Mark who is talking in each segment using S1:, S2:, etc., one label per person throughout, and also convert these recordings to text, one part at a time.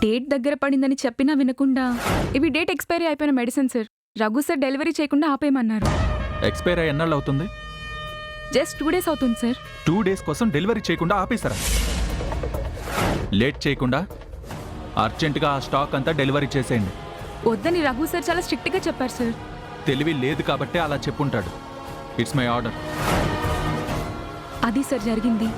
S1: Date దగ్గర పడిందని చెప్పినా వినకుండా ఇవి డేట్ ఎక్స్పైరీ అయిపోయిన medicine sir. Raghu sir delivery చేయకుండా ఆపేయమన్నారు.
S2: ఎక్స్పైర్ అయ్యి ఎన్నాళ్ళు అవుతుంది?
S1: జస్ట్ 2 days అవుతుంది సార్.
S2: 2 days కోసం డెలివరీ చేయకుండా ఆపేశారా? లేట్ చేయకుండా అర్జెంటుగా ఆ స్టాక్ అంతా డెలివరీ చేసేయండి.
S1: వద్దని రఘు సార్ చాలా స్ట్రిక్ట్గా చెప్పారు సార్.
S2: తెలివి లేదు కాబట్టే అలా చెప్పుంటాడు. It's my order.
S1: అది సార్ జరిగింది.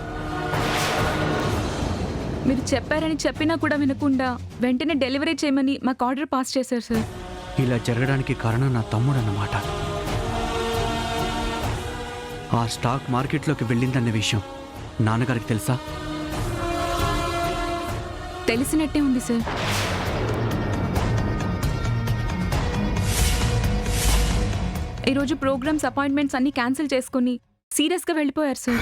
S1: మీరు చెప్పారని చెప్పినా కూడా వినకుండా వెంటనే డెలివరీ చేయమని మాకు ఆర్డర్ పాస్ చేశారు సార్.
S3: ఇలా జరగడానికి కారణం నా తమ్ముడు అన్నమాట. ఆ స్టాక్ మార్కెట్లోకి వెళ్ళిందన్న విషయం నాన్నగారికి తెలుసా?
S1: తెలిసినట్టే ఉంది సార్. ఈరోజు ప్రోగ్రామ్స్ అపాయింట్మెంట్స్ అన్ని క్యాన్సిల్ చేసుకుని సీరియస్గా వెళ్ళిపోయారు సార్.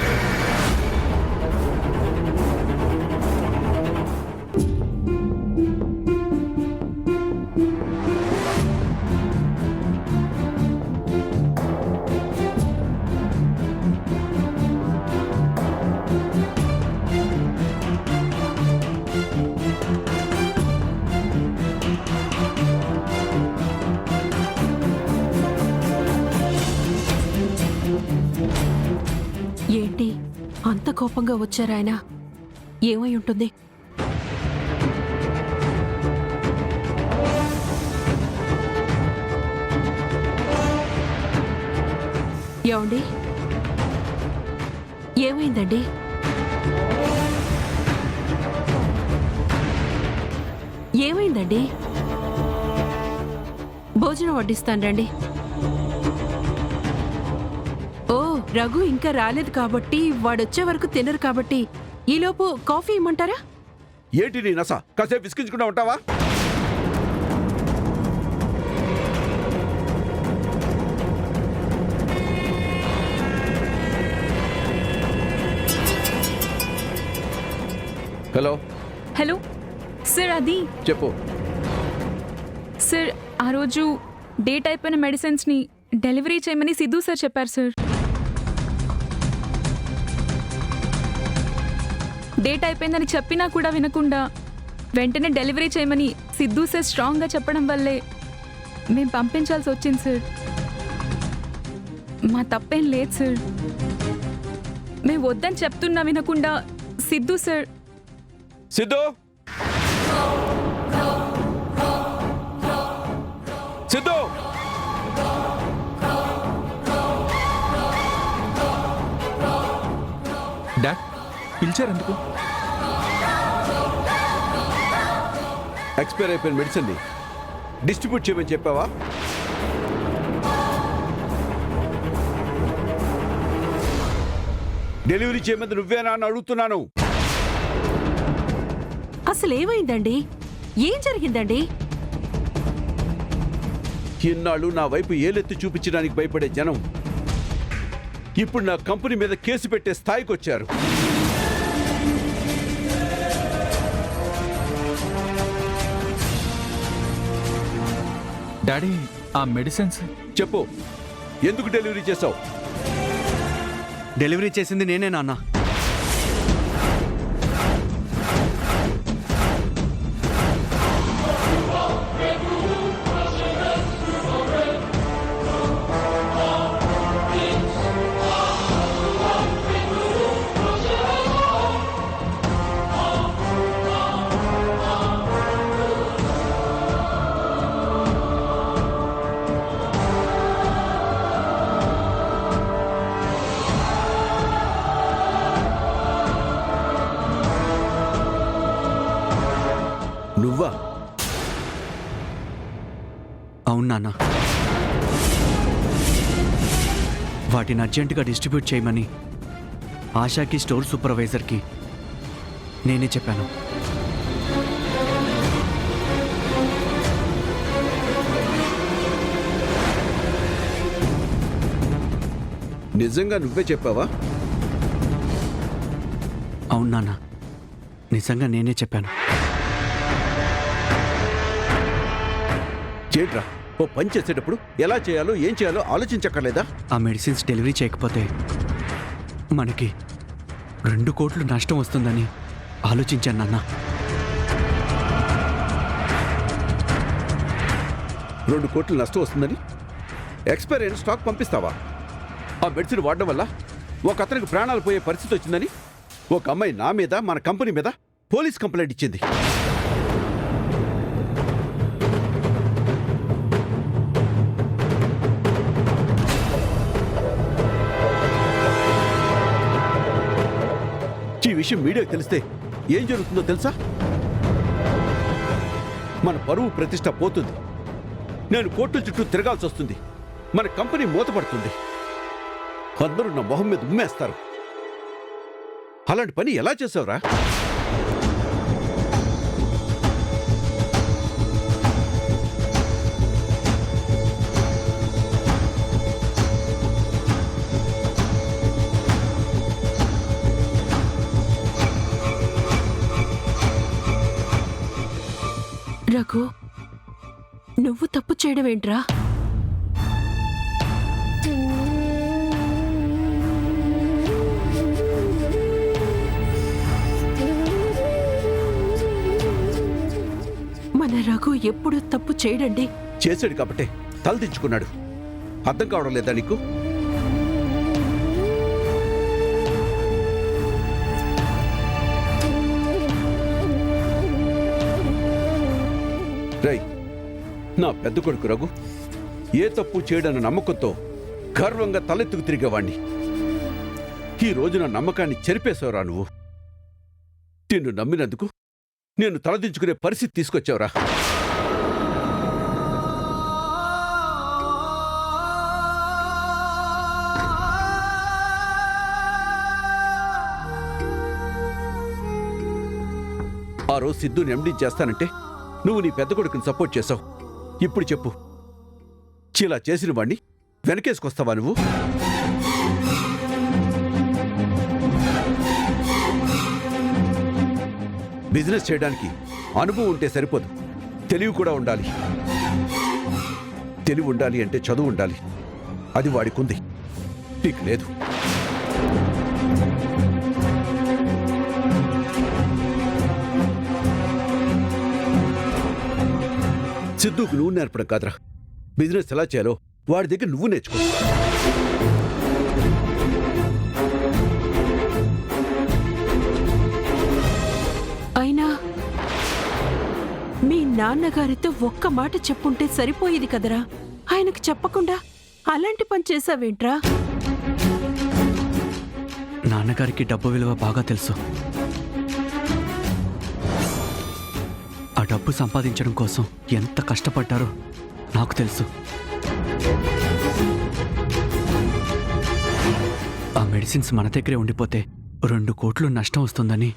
S4: ఏంటి అంత కోపంగా వచ్చారాయన? ఏమై ఉంటుంది? ఏమండి, ఏమైందండి? ఏమైందండి? భోజనం వడ్డిస్తాను రండి. ఓ, రఘు ఇంకా రాలేదు కాబట్టి వాడొచ్చే వరకు తినరు కాబట్టి ఈలోపు కాఫీ ఇమ్మంటారా?
S5: ఏంటి నీ నస? కాసేపు విసిగించుకుంటా ఉంటావా? హలో
S1: హలో సార్, అది
S5: చెప్పు.
S1: సార్ ఆ రోజు డేట్ అయిపోయిన మెడిసిన్స్ని డెలివరీ చేయమని సిద్ధు సార్ చెప్పారు సార్. డేట్ అయిపోయిందని చెప్పినా కూడా వినకుండా వెంటనే డెలివరీ చేయమని సిద్ధు సార్ స్ట్రాంగ్గా చెప్పడం వల్లే మేము పంపించాల్సి వచ్చింది సార్. మా తప్పేం లేదు సార్. మేము వద్దని చెప్తున్నా వినకుండా సిద్ధు సార్.
S5: సిద్ధు, సిద్ధు,
S2: డాడ్ పిలిచారెందుకు?
S5: ఎక్స్పైర్ అయిపోయిన మెడిసిన్ని డిస్ట్రిబ్యూట్ చేయమని చెప్పావా? డెలివరీ చేయమని నువ్వేనా అని అడుగుతున్నాను.
S4: అసలేమైందండి? ఏం జరిగిందండి?
S5: ఇన్నాళ్ళు నా వైపు ఏలెత్తి చూపించడానికి భయపడే జనం ఇప్పుడు నా కంపెనీ మీద కేసు పెట్టే స్థాయికి వచ్చారు.
S2: డాడీ, ఆ మెడిసిన్స్
S5: చెప్పు, ఎందుకు డెలివరీ చేసావు?
S3: డెలివరీ చేసింది నేనే నాన్న.
S5: నువ్వా?
S3: అవును నాన్న. వాటిని అర్జెంటుగా డిస్ట్రిబ్యూట్ చేయమని ఆశాకి స్టోర్ సూపర్వైజర్కి నేనే చెప్పాను.
S5: నిజంగా నువ్వే చెప్పావా?
S3: అవును నాన్న, నిజంగా నేనే చెప్పాను.
S5: చేట్రా, ఓ పని చేసేటప్పుడు ఎలా చేయాలో ఏం చేయాలో ఆలోచించక్కర్లేదా?
S3: ఆ మెడిసిన్స్ డెలివరీ చేయకపోతే మనకి 2 కోట్లు నష్టం వస్తుందని ఆలోచించాను నాన్న.
S5: 2 కోట్లు నష్టం వస్తుందని ఎక్స్పైర్ అయిన స్టాక్ పంపిస్తావా? ఆ మెడిసిన్ వాడడం వల్ల ఒక అతనికి ప్రాణాలు పోయే పరిస్థితి వచ్చిందని ఒక అమ్మాయి నా మీద, మన కంపెనీ మీద పోలీస్ కంప్లైంట్ ఇచ్చింది. ఈ విషయం మీడియాకు తెలిస్తే ఏం జరుగుతుందో తెలుసా? మన పరువు ప్రతిష్ట పోతుంది. నేను కోర్టుల చుట్టూ తిరగాల్సి వస్తుంది. మన కంపెనీ మూతపడుతుంది. అందరూ నా మొహం మీద ఉమ్మేస్తారు. అలాంటి పని ఎలా చేసావురా?
S4: రఘు, నువ్వు తప్పు చేయడం ఏంట్రా? మన రఘు ఎప్పుడు తప్పు చేయడండి.
S5: చేశాడు కాబట్టే తలదించుకున్నాడు. అర్థం కావడం లేదా నీకు? రై, నా పెద్ద కొడుకు రఘు ఏ తప్పు చేయడన్న నమ్మకంతో గర్వంగా తలెత్తుకు తిరిగేవాణ్ణి. ఈ రోజు నా నమ్మకాన్ని చెరిపేశావురా నువ్వు. నిన్ను నమ్మినందుకు నేను తలదించుకునే పరిస్థితి తీసుకొచ్చావురా. ఆ రోజు సిద్ధుని ఎండీ చేస్తానంటే నువ్వు నీ పెద్ద కొడుకుని సపోర్ట్ చేశావు. ఇప్పుడు చెప్పు, ఇలా చేసిన వాణ్ణి వెనకేసుకొస్తావా నువ్వు? బిజినెస్ చేయడానికి అనుభవం ఉంటే సరిపోదు, తెలివి కూడా ఉండాలి. తెలివి ఉండాలి అంటే చదువు ఉండాలి. అది వాడికుంది, నీకు లేదు. సిద్ధుకు నువ్వు నేర్పడం కాదురా, బిజినెస్ ఎలా చేయాలో వాడి దగ్గర నువ్వు నేర్చుకో.
S4: అయినా మీ నాన్నగారితో ఒక్క మాట చెప్పుంటే సరిపోయేది కదరా. ఆయనకు చెప్పకుండా అలాంటి పని చేసావేంట్రా?
S3: నాన్నగారికి డబ్బు విలువ బాగా తెలుసు. ఆ డబ్బు సంపాదించడం కోసం ఎంత కష్టపడ్డారో నాకు తెలుసు. ఆ మెడిసిన్స్ మన దగ్గరే ఉండిపోతే 2 కోట్లు నష్టం వస్తుందని.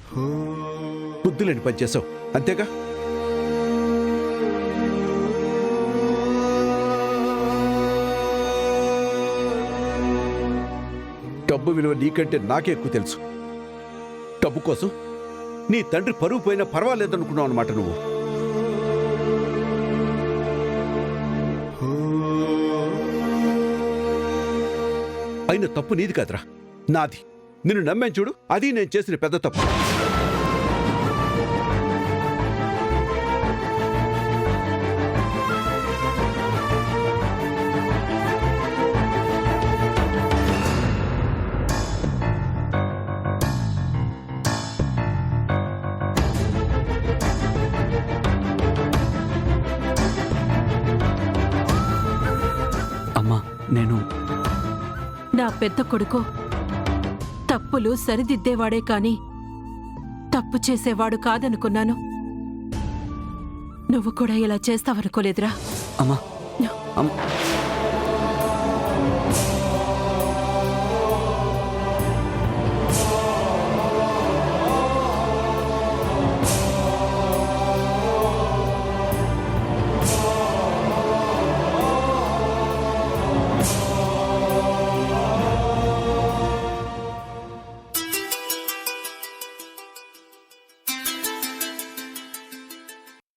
S5: బుద్ధులేని పని చేసావు అంతేగా. డబ్బు విలువ నీకంటే నాకే ఎక్కువ తెలుసు. డబ్బు కోసం నీ తండ్రి పరువు పోయినా పర్వాలేదనుకున్నావు అన్నమాట నువ్వు. అయిన తప్పు నీది కాదురా, నాది. నిన్ను నమ్మాను చూడు, అది నేను చేసిన పెద్ద తప్పు.
S3: అమ్మా, నేను
S4: నా పెద్ద కొడుకు తప్పులు సరిదిద్దేవాడే కాని తప్పు చేసేవాడు కాదనుకున్నాను. నువ్వు కూడా ఇలా చేస్తావనుకోలేదురా.
S3: అమ్మా అమ్మా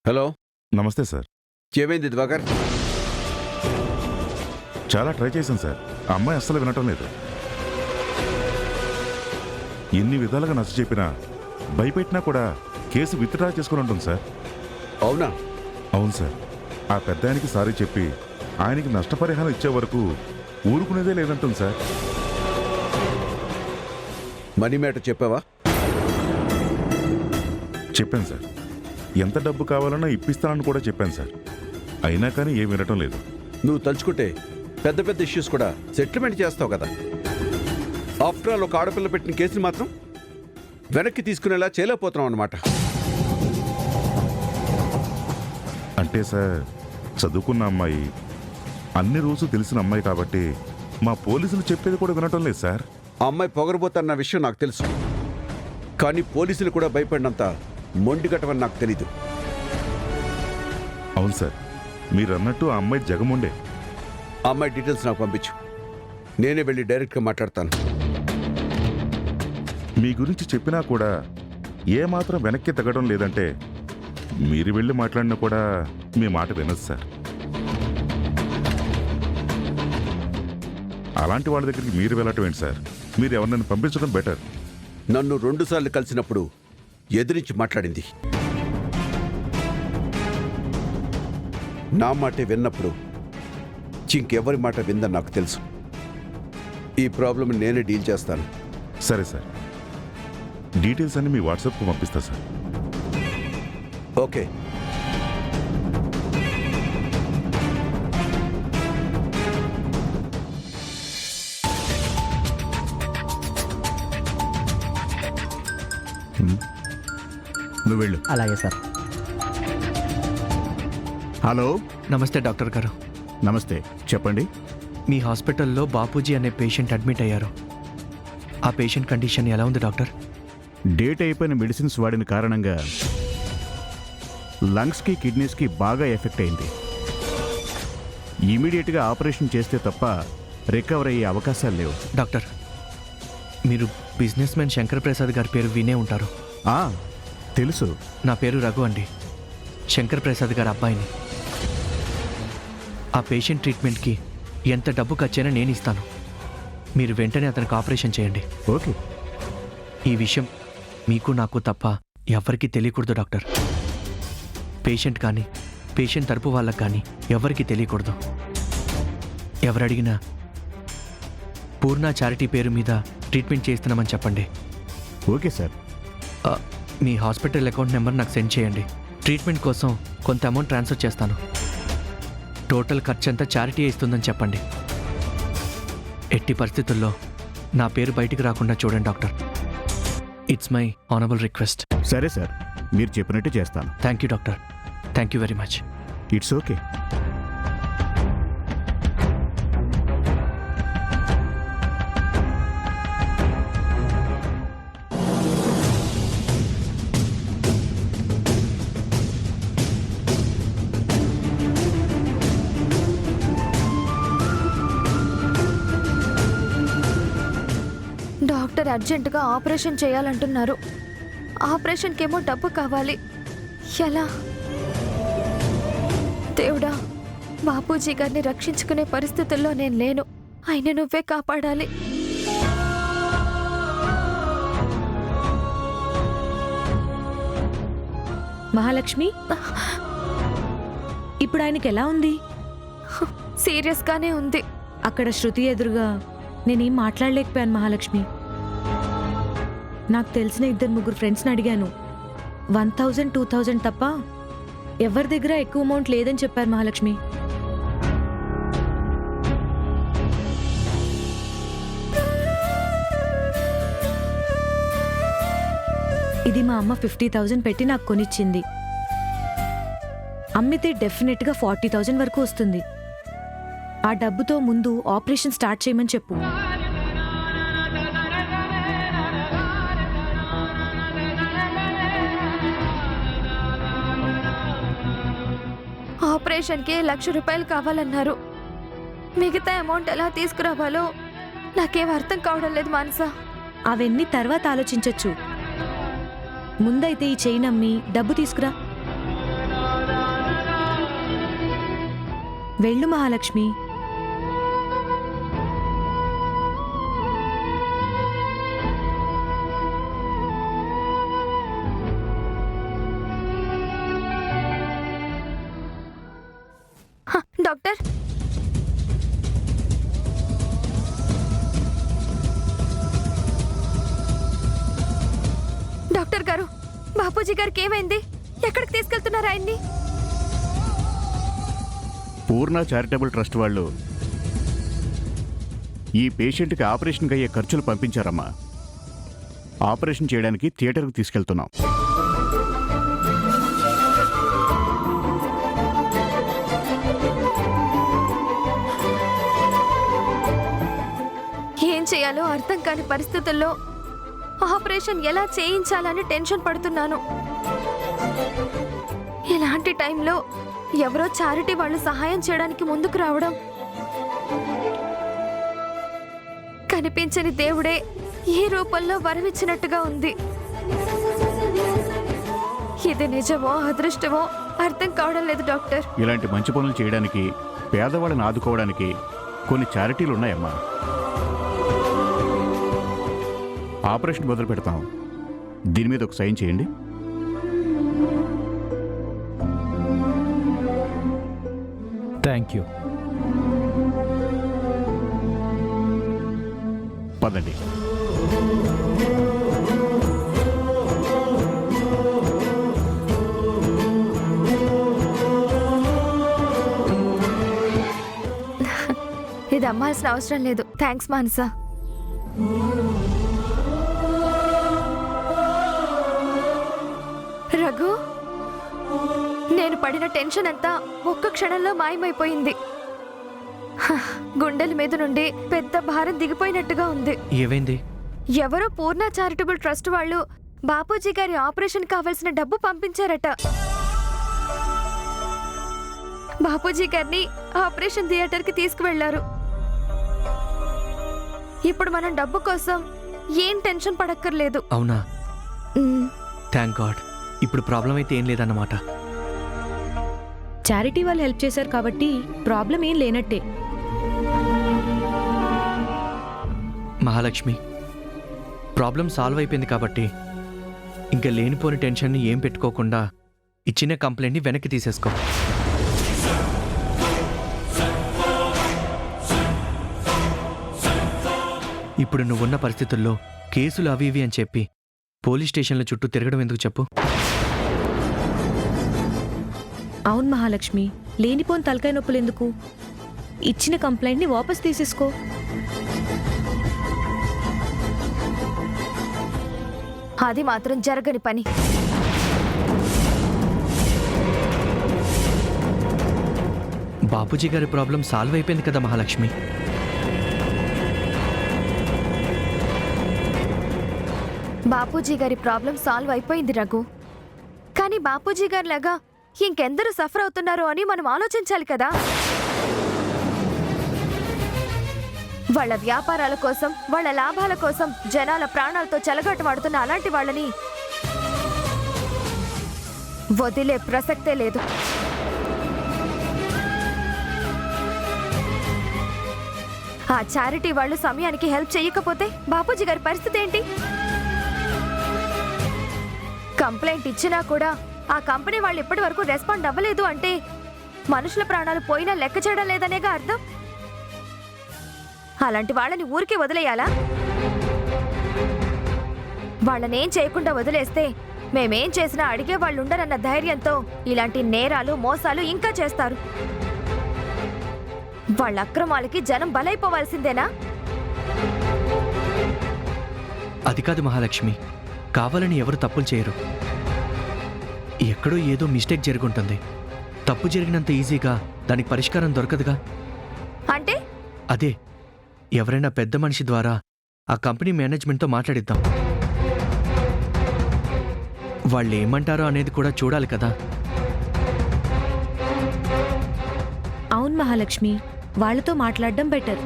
S5: హలో,
S6: నమస్తే సార్.
S5: ఏమైంది దివాకర్?
S6: చాలా ట్రై చేశాను సార్. ఆ అమ్మాయి అస్సలు వినటం లేదు. ఎన్ని విధాలుగా నచ్చ చెప్పినా భయపెట్టినా కూడా కేసు విత్డ్రా చేసుకుని ఉంటుంది సార్.
S5: అవునా?
S6: అవును సార్. ఆ పెద్ద ఆయనకి సారీ చెప్పి ఆయనకి నష్టపరిహారం ఇచ్చే వరకు ఊరుకునేదే లేదంటుంది సార్.
S5: మనీ మ్యాటర్ చెప్పావా?
S6: చెప్పాను సార్. ఎంత డబ్బు కావాలన్నా ఇప్పిస్తానని కూడా చెప్పాను సార్. అయినా కానీ ఏం వినటం లేదు.
S5: నువ్వు తలుచుకుంటే పెద్ద పెద్ద ఇష్యూస్ కూడా సెటిల్మెంట్ చేస్తావు కదా. ఆఫ్టర్ ఆల్ ఒక ఆడపిల్ల పెట్టిన కేసుని మాత్రం వెనక్కి తీసుకునేలా చేయలేకపోతున్నావు అన్నమాట.
S6: అంటే సార్, చదువుకున్న అమ్మాయి, అన్ని రోజు తెలిసిన అమ్మాయి కాబట్టి మా పోలీసులు చెప్పేది కూడా వినటం లేదు సార్.
S5: ఆ అమ్మాయి పొగరబోతన్న విషయం నాకు తెలుసు, కానీ పోలీసులు కూడా భయపడినంత మొండిగటమని నాకు తెలీదు.
S6: అవును సార్, మీరు అన్నట్టు ఆ అమ్మాయి జగముండే.
S5: ఆ అమ్మాయి డీటెయిల్స్ నాకు పంపించు, నేనే వెళ్ళి డైరెక్ట్గా మాట్లాడతాను.
S6: మీ గురించి చెప్పినా కూడా ఏమాత్రం వెనక్కి తగ్గడం లేదంటే మీరు వెళ్ళి మాట్లాడినా కూడా మీ మాట వినదు సార్. అలాంటి వాళ్ళ దగ్గరికి మీరు వెళ్ళటం ఏంటి సార్? మీరు ఎవరినైనా పంపించడం బెటర్.
S5: నన్ను 2 సార్లు కలిసినప్పుడు ఎదిరించి మాట్లాడింది. నా మాటే విన్నప్పుడు ఇంకెవరి మాట విందని నాకు తెలుసు. ఈ ప్రాబ్లం నేనే డీల్ చేస్తాను.
S6: సరే సార్, డీటెయిల్స్ అన్ని మీ వాట్సాప్కు పంపిస్తా సార్.
S5: ఓకే.
S7: నువ్వు వెళ్ళు.
S8: అలాగే సార్.
S7: హలో,
S3: నమస్తే డాక్టర్ గారు.
S7: నమస్తే, చెప్పండి.
S3: మీ హాస్పిటల్లో బాపూజీ అనే పేషెంట్ అడ్మిట్ అయ్యారు. ఆ పేషెంట్ కండిషన్ ఎలా ఉంది డాక్టర్?
S7: డేట్ అయిపోయిన మెడిసిన్స్ వాడిన కారణంగా లంగ్స్కి కిడ్నీస్కి బాగా ఎఫెక్ట్ అయింది. ఇమీడియట్గా ఆపరేషన్ చేస్తే తప్ప రికవర్ అయ్యే అవకాశాలు లేవు.
S3: డాక్టర్, మీరు బిజినెస్ మ్యాన్ శంకర్ ప్రసాద్ గారి పేరు వినే ఉంటారు.
S7: ఆ, తెలుసు.
S3: నా పేరు రఘు అండి, శంకర్ ప్రసాద్ గారి అబ్బాయిని. ఆ పేషెంట్ ట్రీట్మెంట్కి ఎంత డబ్బు ఖర్చైనా నేను ఇస్తాను. మీరు వెంటనే అతనికి ఆపరేషన్ చేయండి.
S7: ఓకే.
S3: ఈ విషయం మీకు నాకు తప్ప ఎవరికీ తెలియకూడదు డాక్టర్. పేషెంట్ కానీ పేషెంట్ తరపు వాళ్ళకి కానీ ఎవరికీ తెలియకూడదు. ఎవరడిగినా పూర్ణ చారిటీ పేరు మీద ట్రీట్మెంట్ చేస్తున్నామని చెప్పండి.
S7: Okay sir.
S3: మీ హాస్పిటల్ అకౌంట్ నెంబర్ నాకు సెండ్ చేయండి. ట్రీట్మెంట్ కోసం కొంత అమౌంట్ ట్రాన్స్ఫర్ చేస్తాను. టోటల్ ఖర్చు అంతా చారిటీ ఇస్తుందని చెప్పండి. ఎట్టి పరిస్థితుల్లో నా పేరు బయటికి రాకుండా చూడండి doctor. It's my honourable request.
S7: సరే సార్, మీరు చెప్పినట్టు చేస్తాను.
S3: Thank you doctor. Thank you very much.
S7: It's okay.
S9: Doctor అర్జెంటుగా ఆపరేషన్ చేయాలంటున్నారు. ఆపరేషన్కేమో డబ్బు కావాలి. ఎలా? దేవుడా, బాపూజీ గారిని రక్షించుకునే పరిస్థితుల్లో నేను లేను. ఆయన నువ్వే కాపాడాలి.
S4: మహాలక్ష్మి, ఇప్పుడు ఆయనకి ఎలా ఉంది?
S9: సీరియస్గానే ఉంది.
S4: అక్కడ శృతి ఎదురుగా నేనేం మాట్లాడలేకపోయాను మహాలక్ష్మి. నాకు తెలిసిన 2-3 ఫ్రెండ్స్ని అడిగాను. 1000, 2000 తప్ప ఎవరి దగ్గర ఎక్కువ అమౌంట్ లేదని చెప్పారు మహాలక్ష్మి. ఇది మా అమ్మ 50,000 పెట్టి నాకు కొనిచ్చింది. అమ్మితే డెఫినెట్గా 40,000 వరకు వస్తుంది. ఆ డబ్బుతో ముందు ఆపరేషన్ స్టార్ట్ చేయమని చెప్పు.
S9: ఆపరేషన్కి 1,00,000 రూపాయలు కావాలన్నారు. మిగతా అమౌంట్ ఎలా తీసుకురావాలో నాకేం అర్థం కావడం లేదు మానసా.
S4: అవన్నీ తర్వాత ఆలోచించొచ్చు. ముందైతే ఈ చైన్ అమ్మి డబ్బు తీసుకురా. వెళ్ళు మహాలక్ష్మి.
S9: డాక్టర్ గారు, బాపూజీ గారికి ఏమైంది? ఎక్కడికి తీసుకెళ్తున్నారు ఆయన్ని?
S7: పూర్ణ చారిటబుల్ ట్రస్ట్ వాళ్ళు ఈ పేషెంట్కి ఆపరేషన్కి అయ్యే ఖర్చులు పంపించారమ్మా. ఆపరేషన్ చేయడానికి థియేటర్కి తీసుకెళ్తున్నాం.
S9: ఏం చేయాలో అర్థం కాని పరిస్థితుల్లో ఆపరేషన్ ఎలా చేయించాలని టెన్షన్ పడుతున్నాను. ఇలాంటి టైంలో ఎవరో చారిటీ వాళ్ళు సహాయం చేయడానికి ముందుకు రావడం, కనిపించని దేవుడే ఈ రూపంలో వరమిచ్చినట్టుగా ఉంది. ఇది నిజమో అదృష్టమో అర్థం కావడం లేదు డాక్టర్.
S7: ఇలాంటి మంచి పనులు చేయడానికి, పేదవాళ్ళని ఆదుకోవడానికి కొన్ని చారిటీలు ఉన్నాయమ్మా. ఆపరేషన్ మొదలు పెడతాం. దీని మీద ఒక సైన్ చేయండి.
S2: Thank you.
S7: పదండి.
S9: ఇది అమ్మాల్సిన అవసరం లేదు. థ్యాంక్స్ మానసా. రఘు, నేను పడిన టెన్షన్ అంతా ఒక్క క్షణంలో మాయమైపోయింది. గుండెల మీద నుండి పెద్ద భారం దిగిపోయినట్టుగా ఉంది.
S3: ఏమైంది?
S9: ఎవరో పూర్ణ చారిటబుల్ ట్రస్ట్ వాళ్ళు బాపూజీ గారి ఆపరేషన్ కావాల్సిన డబ్బు పంపించారట. బాపూజీ గారిని ఆపరేషన్ థియేటర్కి తీసుకువెళ్లారు. ఇప్పుడు మనం డబ్బు కోసం ఏం టెన్షన్ పడక్కర్లేదు.
S3: అవునా?
S9: మ్,
S3: థ్యాంక్ గాడ్. ఇప్పుడు ప్రాబ్లం అయితే ఏం లేదన్నమాట.
S4: చారిటీ వాళ్ళు హెల్ప్ చేశారు కాబట్టి ప్రాబ్లం ఏం లేనట్టే.
S3: మహాలక్ష్మి, ప్రాబ్లం సాల్వ్ అయిపోయింది కాబట్టి ఇంకా లేనిపోని టెన్షన్ని ఏం పెట్టుకోకుండా ఇచ్చిన కంప్లైంట్ని వెనక్కి తీసేసుకో. ఇప్పుడు నువ్వున్న పరిస్థితుల్లో కేసులు అవి ఇవి అని చెప్పి పోలీస్ స్టేషన్ల చుట్టూ తిరగడం ఎందుకు చెప్పు?
S4: అవును మహాలక్ష్మి, లేనిపోని తలకాయ నొప్పులు ఎందుకు? ఇచ్చిన కంప్లైంట్ని వాపస్ తీసేసుకో.
S9: అది మాత్రం జరగని పని.
S3: బాపూజీ గారి ప్రాబ్లం సాల్వ్ అయిపోయింది కదా మహాలక్ష్మి.
S9: బాపూజీ గారి ప్రాబ్లం సాల్వ్ అయిపోయింది రఘు. కానీ బాపూజీ గారి లాగా ఇంకెందరూ సఫర్ అవుతున్నారో అని మనం ఆలోచించాలి కదా. వాళ్ళ వ్యాపారాల కోసం, వాళ్ళ లాభాల కోసం జనాల ప్రాణాలతో చెలగాటమాడుతున్న అలాంటి వాళ్ళని వదిలే ప్రసక్తే లేదు. ఆ చారిటీ వాళ్ళు సమయానికి హెల్ప్ చేయకపోతే బాపూజీ గారి పరిస్థితి ఏంటి? కంప్లైంట్ ఇచ్చినా కూడా ఆ కంపెనీ వాళ్ళు ఇప్పటి వరకు రెస్పాండ్ అవ్వలేదు అంటే మనుషుల ప్రాణాలు పోయినా లెక్క చేయడం లేదనేగా అర్థం. అలాంటి వాళ్ళని ఊరికే వదిలేయాలా? వాళ్ళనేం చేయకుండా వదిలేస్తే మేమేం చేసినా అడిగే వాళ్ళు ఉండరన్న ధైర్యంతో ఇలాంటి నేరాలు, మోసాలు ఇంకా చేస్తారు. వాళ్ళ అక్రమాలకి జనం బలైపోవాల్సిందేనా?
S3: అది కాదు మహాలక్ష్మి, కావాలని ఎవరు తప్పులు చేయరు. ఎక్కడో ఏదో మిస్టేక్ జరుగుంటుంది. తప్పు జరిగినంత ఈజీగా దానికి పరిష్కారం దొరకదుగా.
S9: అంటే
S3: అదే, ఎవరైనా పెద్ద మనిషి ద్వారా ఆ కంపెనీ మేనేజ్మెంట్తో మాట్లాడిద్దాం. వాళ్ళు ఏమంటారో అనేది కూడా చూడాలి కదా.
S4: అవును మహాలక్ష్మి, వాళ్ళతో మాట్లాడడం బెటర్.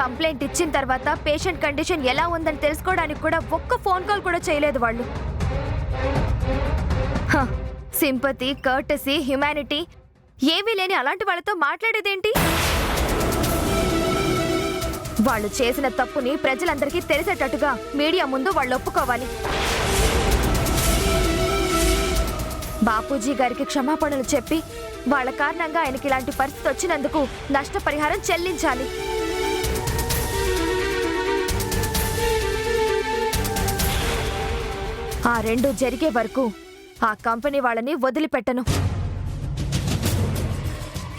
S9: కంప్లైంట్ ఇచ్చిన తర్వాత పేషెంట్ కండిషన్ ఎలా ఉందని తెలుసుకోవడానికి కూడా ఒక్క ఫోన్ కాల్ కూడా చేయలేదు వాళ్ళు. సింపతి, కర్టసీ, హ్యుమానిటీ ఏమీ లేని అలాంటి వాళ్ళతో మాట్లాడేదేంటి? వాళ్ళు చేసిన తప్పుని ప్రజలందరికీ తెలిసేటట్టుగా మీడియా ముందు వాళ్ళు ఒప్పుకోవాలి. బాపూజీ గారికి క్షమాపణలు చెప్పి వాళ్ళ కారణంగా ఆయనకి ఇలాంటి పరిస్థితి వచ్చినందుకు నష్టపరిహారం చెల్లించాలి. ఆ రెండు జరిగే వరకు ఆ కంపెనీ వాళ్ళని వదిలిపెట్టను.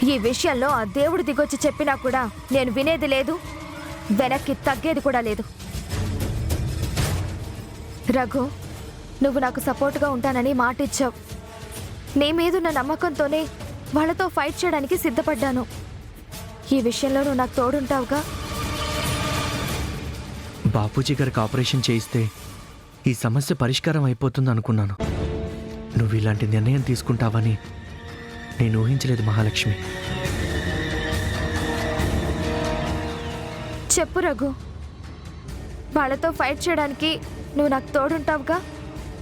S9: ఈ విషయంలో ఆ దేవుడు దిగొచ్చి చెప్పినా కూడా నేను వినేది లేదు, వెనక్కి తగ్గేది కూడా లేదు. రఘు, నువ్వు నాకు సపోర్ట్గా ఉంటానని మాట ఇచ్చావు. నీ మీదున్న నమ్మకంతోనే వాళ్ళతో ఫైట్ చేయడానికి సిద్ధపడ్డాను. ఈ విషయంలో నువ్వు నాకు తోడుంటావుగా?
S3: బాపూజీ గారికి ఆపరేషన్ చేయిస్తే ఈ సమస్య పరిష్కారం అయిపోతుంది అనుకున్నాను. నువ్వు ఇలాంటి నిర్ణయం తీసుకుంటావని నేను ఊహించలేదు మహాలక్ష్మి.
S9: చెప్పు రఘు, వాళ్ళతో ఫైట్ చేయడానికి నువ్వు నాకు తోడుంటావుగా?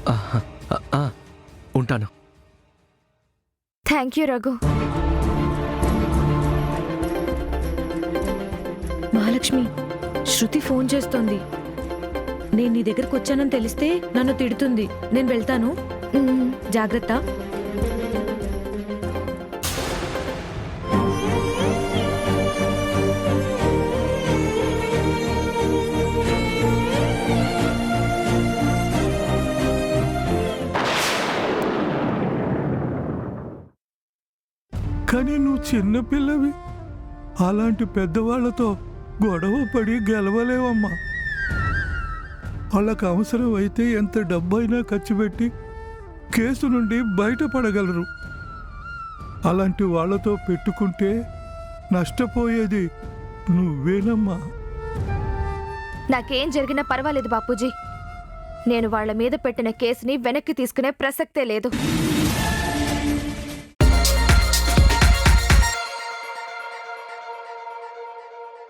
S3: ఆహా, ఆ, ఉంటాను.
S9: Thank you Raghu.
S4: Mahalakshmi, Shruti phone చేస్తోంది. నేను నీ దగ్గరకు వచ్చానని తెలిస్తే నన్ను తిడుతుంది. నేను వెళ్తాను, జాగ్రత్త.
S8: కానీ నువ్వు చిన్నపిల్లవి, అలాంటి పెద్దవాళ్లతో గొడవ పడి గెలవలేవమ్మా. వాళ్ళకు అవసరం అయితే ఎంత డబ్బైనా ఖర్చు పెట్టి కేసు నుండి బయటపడగలరు. అలాంటి వాళ్ళతో పెట్టుకుంటే నష్టపోయేది నువ్వేనమ్మా.
S9: నాకేం జరిగినా పర్వాలేదు బాపూజీ. నేను వాళ్ళ మీద పెట్టిన కేసుని వెనక్కి తీసుకునే ప్రసక్తే లేదు.